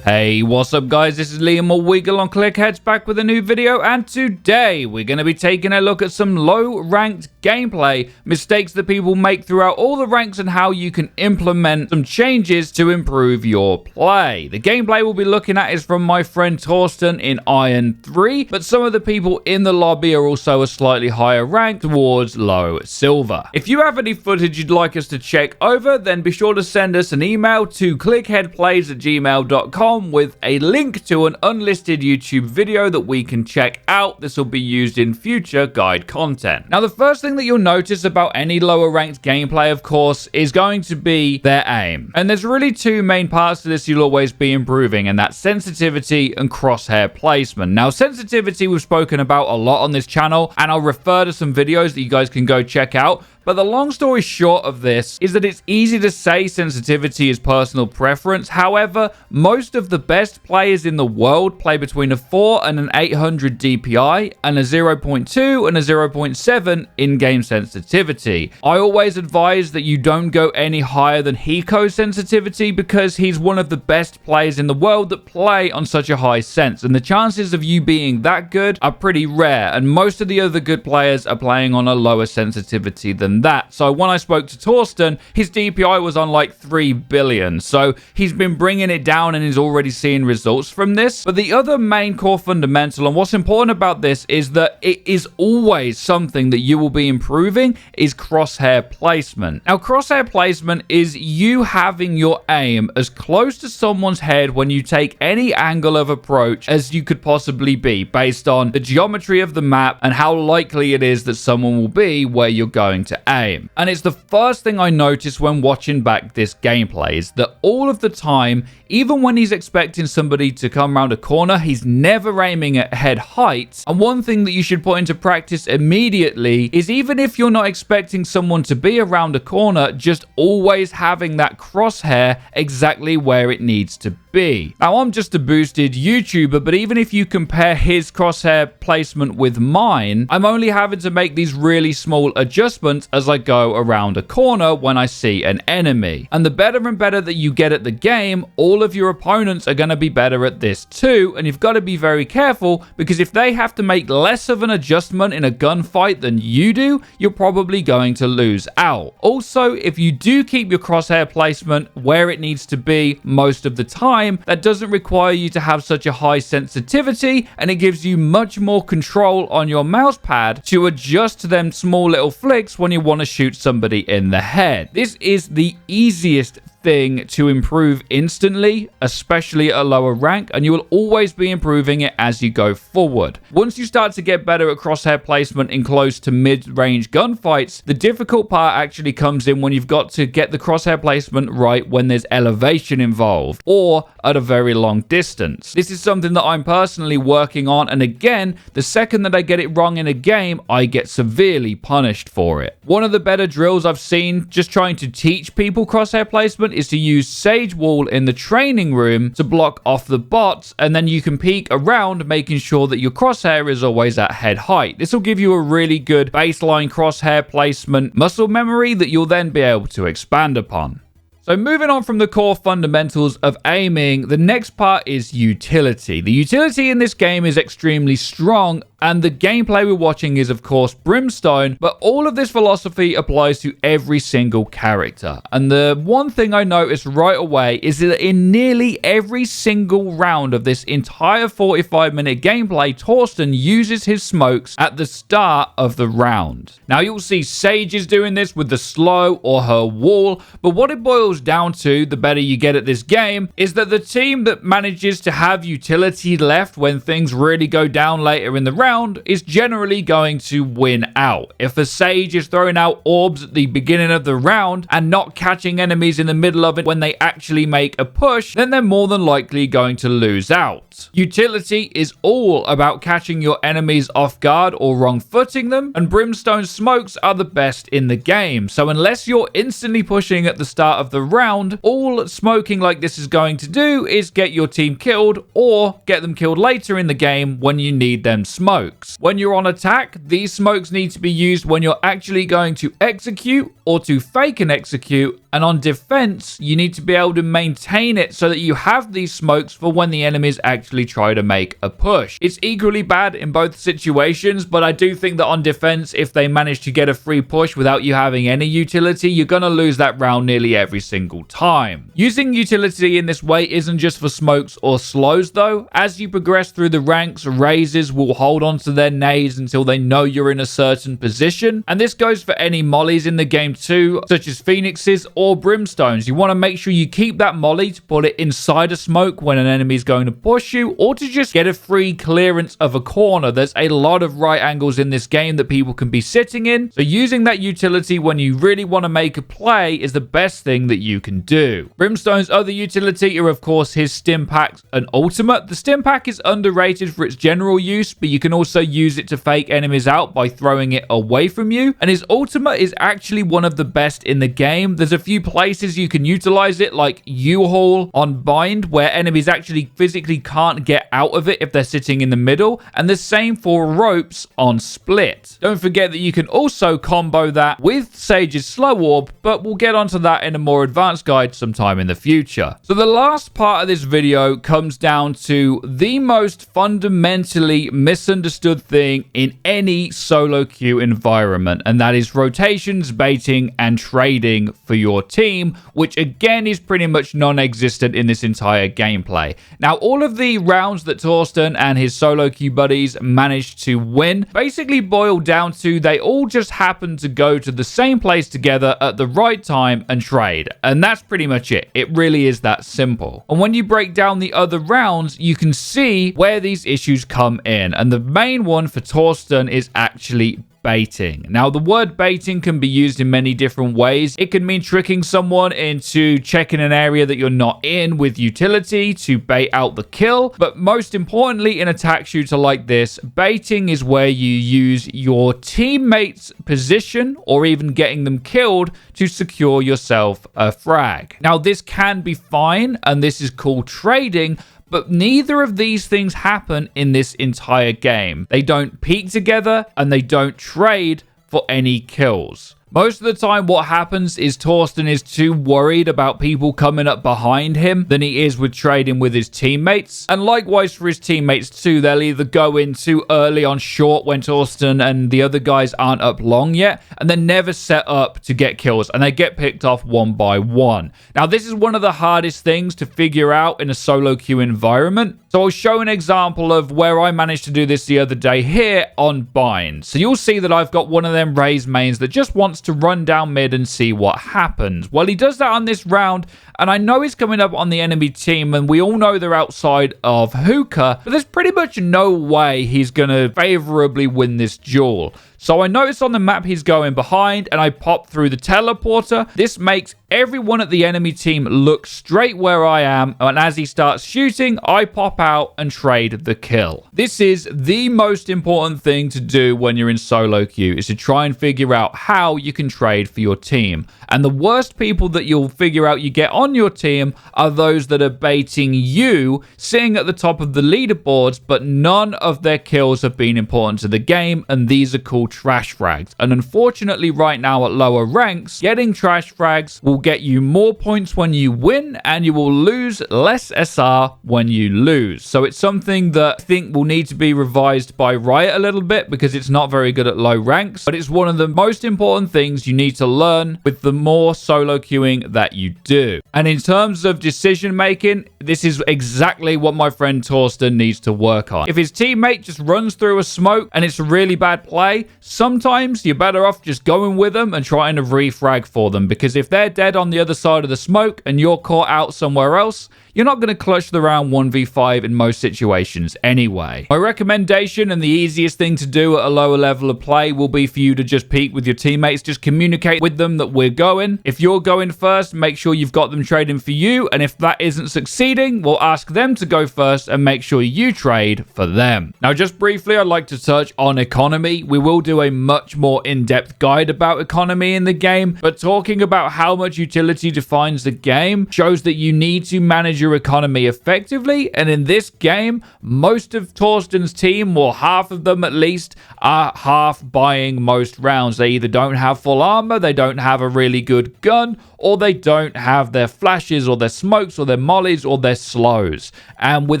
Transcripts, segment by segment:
Hey, what's up guys, this is Liam or Weagle on Clickheads back with a new video, and today we're going to be taking a look at some low ranked gameplay mistakes that people make throughout all the ranks and how you can implement some changes to improve your play. The gameplay we'll be looking at is from my friend Torsten in Iron 3, but some of the people in the lobby are also a slightly higher rank towards low silver. If you have any footage you'd like us to check over, then be sure to send us an email to clickheadplays@gmail.com with a link to an unlisted YouTube video that we can check out. This will be used in future guide content. Now, the first thing that you'll notice about any lower ranked gameplay, of course, is going to be their aim. And there's really two main parts to this you'll always be improving, and that's sensitivity and crosshair placement. Now, sensitivity we've spoken about a lot on this channel, and I'll refer to some videos that you guys can go check out. But the long story short of this is that it's easy to say sensitivity is personal preference. However, most of the best players in the world play between a 4 and an 800 DPI and a 0.2 and a 0.7 in-game sensitivity. I always advise that you don't go any higher than Hiko's sensitivity because he's one of the best players in the world that play on such a high sense, and the chances of you being that good are pretty rare, and most of the other good players are playing on a lower sensitivity than that. So when I spoke to Torsten, his DPI was on like 3 billion. So he's been bringing it down and is already seeing results from this. But the other main core fundamental, and what's important about this, is that it is always something that you will be improving, is crosshair placement. Now, crosshair placement is you having your aim as close to someone's head when you take any angle of approach as you could possibly be, based on the geometry of the map and how likely it is that someone will be where you're going to aim. And it's the first thing I noticed when watching back this gameplay, is that all of the time, even when he's expecting somebody to come around a corner, he's never aiming at head height. And one thing that you should put into practice immediately is, even if you're not expecting someone to be around a corner, just always having that crosshair exactly where it needs to be. Now, I'm just a boosted YouTuber, but even if you compare his crosshair placement with mine, I'm only having to make these really small adjustments as I go around a corner when I see an enemy. And the better and better that you get at the game, all of your opponents are going to be better at this too, and you've got to be very careful, because if they have to make less of an adjustment in a gunfight than you do, you're probably going to lose out. Also, if you do keep your crosshair placement where it needs to be most of the time, that doesn't require you to have such a high sensitivity, and it gives you much more control on your mouse pad to adjust to them small little flicks when you want to shoot somebody in the head. This is the easiest thing to improve instantly, especially at a lower rank, and you will always be improving it as you go forward. Once you start to get better at crosshair placement in close to mid-range gunfights, the difficult part actually comes in when you've got to get the crosshair placement right when there's elevation involved, or at a very long distance. This is something that I'm personally working on, and again, the second that I get it wrong in a game, I get severely punished for it. One of the better drills I've seen just trying to teach people crosshair placement is to use Sage Wall in the training room to block off the bots, and then you can peek around making sure that your crosshair is always at head height. This will give you a really good baseline crosshair placement muscle memory that you'll then be able to expand upon. So moving on from the core fundamentals of aiming, the next part is utility. The utility in this game is extremely strong, and the gameplay we're watching is, of course, Brimstone, but all of this philosophy applies to every single character. And the one thing I noticed right away is that in nearly every single round of this entire 45-minute gameplay, Torsten uses his smokes at the start of the round. Now, you'll see Sage is doing this with the slow or her wall, but what it boils down to, the better you get at this game, is that the team that manages to have utility left when things really go down later in the round is generally going to win out. If a Sage is throwing out orbs at the beginning of the round and not catching enemies in the middle of it when they actually make a push, then they're more than likely going to lose out. Utility is all about catching your enemies off guard or wrong-footing them, and Brimstone smokes are the best in the game. So unless you're instantly pushing at the start of the round, all smoking like this is going to do is get your team killed or get them killed later in the game when you need them smoked. smokes. When you're on attack, these smokes need to be used when you're actually going to execute or to fake an execute, and on defense, you need to be able to maintain it so that you have these smokes for when the enemies actually try to make a push. It's equally bad in both situations, but I do think that on defense, if they manage to get a free push without you having any utility, you're going to lose that round nearly every single time. Using utility in this way isn't just for smokes or slows though. As you progress through the ranks, Razors will hold on to their nades until they know you're in a certain position, and this goes for any mollies in the game too, such as Phoenixes or Brimstones. You want to make sure you keep that molly to put it inside a smoke when an enemy is going to push you, or to just get a free clearance of a corner. There's a lot of right angles in this game that people can be sitting in, so using that utility when you really want to make a play is the best thing that you can do. Brimstone's other utility are of course his stim packs and ultimate. The stim pack is underrated for its general use, but you can also use it to fake enemies out by throwing it away from you, and his ultimate is actually one of the best in the game. There's a few places you can utilize it, like U-Haul on Bind, where enemies actually physically can't get out of it if they're sitting in the middle, and the same for Ropes on Split. Don't forget that you can also combo that with Sage's Slow Orb, but we'll get onto that in a more advanced guide sometime in the future. So the last part of this video comes down to the most fundamentally misunderstood thing in any solo queue environment, and that is rotations, baiting, and trading for your team, which again is pretty much non-existent in this entire gameplay. Now, all of the rounds that Torsten and his solo queue buddies managed to win basically boil down to they all just happen to go to the same place together at the right time and trade, and that's pretty much it. It really is that simple. And when you break down the other rounds, you can see where these issues come in, and the main one for Torsten is actually baiting. Now, the word baiting can be used in many different ways. It can mean tricking someone into checking an area that you're not in with utility to bait out the kill, but most importantly in a attack shooter like this, baiting is where you use your teammate's position or even getting them killed to secure yourself a frag. Now, this can be fine, and this is called trading, but neither of these things happen in this entire game. They don't peak together, and they don't trade for any kills. Most of the time what happens is Torsten is too worried about people coming up behind him than he is with trading with his teammates. And likewise for his teammates too, they'll either go in too early on short when Torsten and the other guys aren't up long yet, and they're never set up to get kills, and they get picked off one by one. Now, this is one of the hardest things to figure out in a solo queue environment. So I'll show an example of where I managed to do this the other day here on Bind. So you'll see that I've got one of them Raze mains that just wants to run down mid and see what happens. Well, he does that on this round, and I know he's coming up on the enemy team, and we all know they're outside of hookah, but there's pretty much no way he's going to favorably win this duel. So I notice on the map he's going behind, and I pop through the teleporter. This makes everyone at the enemy team look straight where I am, and as he starts shooting, I pop out and trade the kill. This is the most important thing to do when you're in solo queue, is to try and figure out how you can trade for your team. And the worst people that you'll figure out you get on your team are those that are baiting you, sitting at the top of the leaderboards, but none of their kills have been important to the game, and these are called trash frags. And unfortunately right now at lower ranks, getting trash frags will get you more points when you win, and you will lose less SR when you lose. So it's something that I think will need to be revised by Riot a little bit, because it's not very good at low ranks, but it's one of the most important things you need to learn with the more solo queuing that you do. And in terms of decision making, this is exactly what my friend Torsten needs to work on. If his teammate just runs through a smoke and it's a really bad play, sometimes you're better off just going with them and trying to refrag for them, because if they're dead on the other side of the smoke and you're caught out somewhere else, you're not going to clutch the round 1v5 in most situations anyway. My recommendation and the easiest thing to do at a lower level of play will be for you to just peek with your teammates. Just communicate with them that we're going. If you're going first, make sure you've got them trading for you. And if that isn't succeeding, we'll ask them to go first and make sure you trade for them. Now, just briefly, I'd like to touch on economy. We will do a much more in-depth guide about economy in the game, but talking about how much utility defines the game shows that you need to manage your your economy effectively. And in this game, most of Torsten's team, or half of them at least, are half buying most rounds. They either don't have full armor, they don't have a really good gun, or they don't have their flashes or their smokes or their mollies or their slows. And with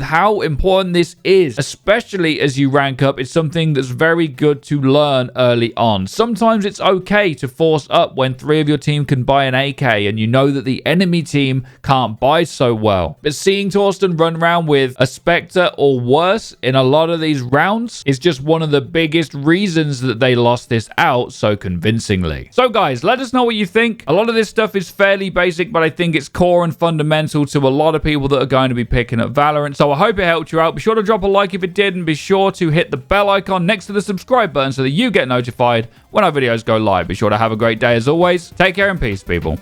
how important this is, especially as you rank up, it's something that's very good to learn early on. Sometimes it's okay to force up when 3 of your team can buy an AK and you know that the enemy team can't buy so well. But seeing Torsten run around with a Spectre or worse in a lot of these rounds is just one of the biggest reasons that they lost this out so convincingly. So guys, let us know what you think. A lot of this stuff is fairly basic, but I think it's core and fundamental to a lot of people that are going to be picking up Valorant. So I hope it helped you out. Be sure to drop a like if it did, and be sure to hit the bell icon next to the subscribe button so that you get notified when our videos go live. Be sure to have a great day as always. Take care and peace, people.